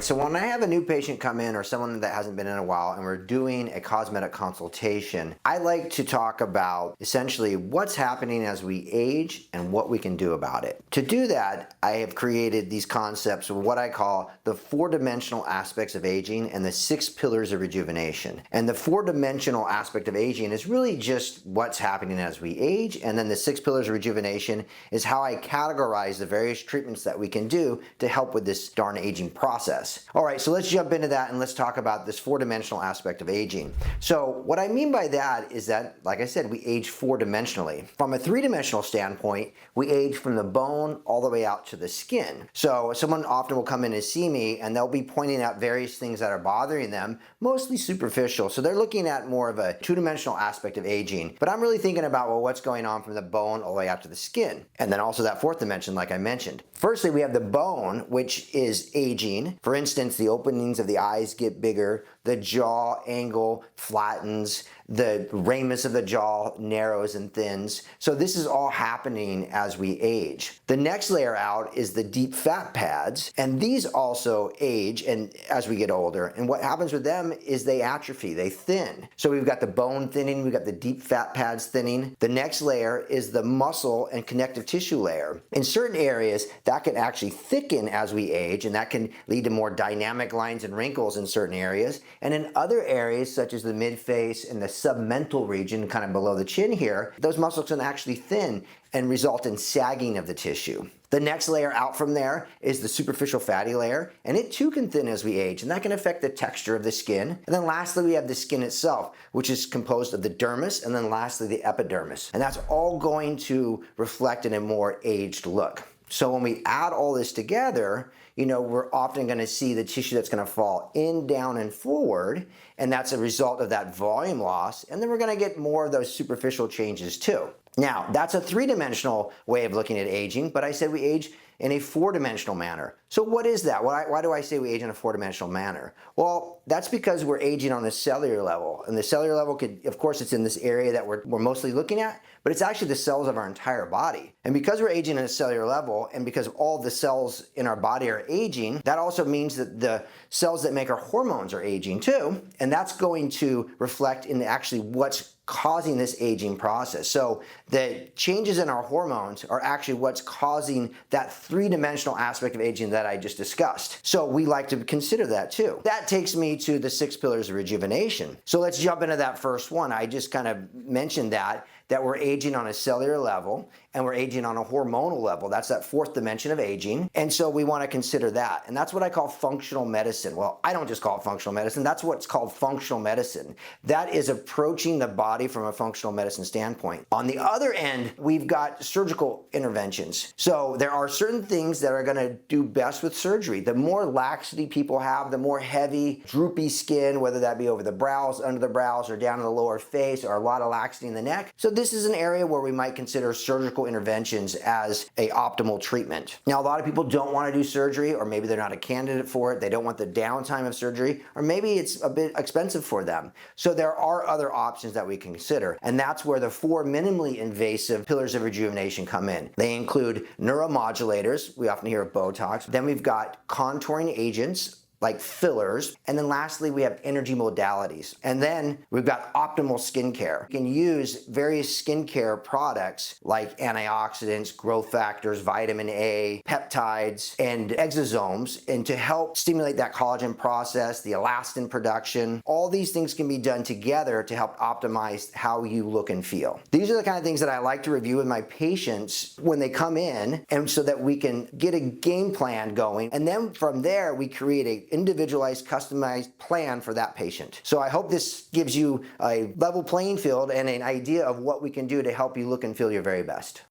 right, so when I have a new patient come in or someone that hasn't been in a while and we're doing a cosmetic consultation, I like to talk about essentially what's happening as we age and what we can do about it. To do that, I have created these concepts of what I call the four-dimensional aspects of aging and the 6 pillars of rejuvenation. And the four-dimensional aspect of aging is really just what's happening as we age, and then the 6 pillars of rejuvenation is how I categorize the various treatments that we can do to help with this darn aging process. All right, so let's jump into that and let's talk about this four-dimensional aspect of aging. So what I mean by that is that, like I said, we age four-dimensionally. From a three-dimensional standpoint, we age from the bone all the way out to the skin. So someone often will come in and see me and they'll be pointing out various things that are bothering them, mostly superficial. So they're looking at more of a two-dimensional aspect of aging. But I'm really thinking about, well, what's going on from the bone all the way out to the skin? And then also that fourth dimension, like I mentioned. Firstly, we have the bone, which is aging. For instance, the openings of the eyes get bigger, the jaw angle flattens, the ramus of the jaw narrows and thins. So this is all happening as we age. The next layer out is the deep fat pads, and these also age and as we get older. And what happens with them is they atrophy, they thin. So we've got the bone thinning, we've got the deep fat pads thinning. The next layer is the muscle and connective tissue layer. In certain areas, that can actually thicken as we age, and that can lead to more dynamic lines and wrinkles in certain areas. And in other areas, such as the mid-face and the submental region, kind of below the chin here, those muscles can actually thin and result in sagging of the tissue. The next layer out from there is the superficial fatty layer, and it too can thin as we age, and that can affect the texture of the skin. And then lastly, we have the skin itself, which is composed of the dermis, and then lastly, the epidermis. And that's all going to reflect in a more aged look. So when we add all this together, we're often going to see the tissue that's going to fall in, down, and forward, and that's a result of that volume loss, and then we're going to get more of those superficial changes too. Now, that's a three-dimensional way of looking at aging, but I said we age in a four-dimensional manner. So what is that? Why do I say we age in a four-dimensional manner? Well, that's because we're aging on the cellular level. And the cellular level of course, it's in this area that we're mostly looking at, but it's actually the cells of our entire body. And because we're aging at a cellular level, and because all the cells in our body are aging, that also means that the cells that make our hormones are aging too, and that's going to reflect in actually what's causing this aging process. So the changes in our hormones are actually what's causing that three-dimensional aspect of aging that I just discussed. So we like to consider that too. That takes me to the 6 pillars of rejuvenation. So let's jump into that first one. I just kind of mentioned that we're aging on a cellular level and we're aging on a hormonal level. That's that fourth dimension of aging. And so we want to consider that. And that's what I call functional medicine. Well, I don't just call it functional medicine. That's what's called functional medicine. That is approaching the body from a functional medicine standpoint. On the other end, we've got surgical interventions. So there are certain things that are going to do best with surgery. The more laxity people have, the more heavy, droopy skin, whether that be over the brows, under the brows, or down in the lower face, or a lot of laxity in the neck. So this is an area where we might consider surgical interventions as a optimal treatment. Now, a lot of people don't want to do surgery, or maybe they're not a candidate for it. They don't want the downtime of surgery, or maybe it's a bit expensive for them. So there are other options that we can consider, and that's where the 4 minimally invasive pillars of rejuvenation come in. They include neuromodulators. We often hear of Botox. Then we've got contouring agents, like fillers, and then lastly we have energy modalities. And then we've got optimal skincare. You can use various skincare products like antioxidants, growth factors, vitamin A, peptides, and exosomes, and to help stimulate that collagen process, the elastin production. All these things can be done together to help optimize how you look and feel. These are the kind of things that I like to review with my patients when they come in, and so that we can get a game plan going, and then from there we create a individualized, customized plan for that patient. So I hope this gives you a level playing field and an idea of what we can do to help you look and feel your very best.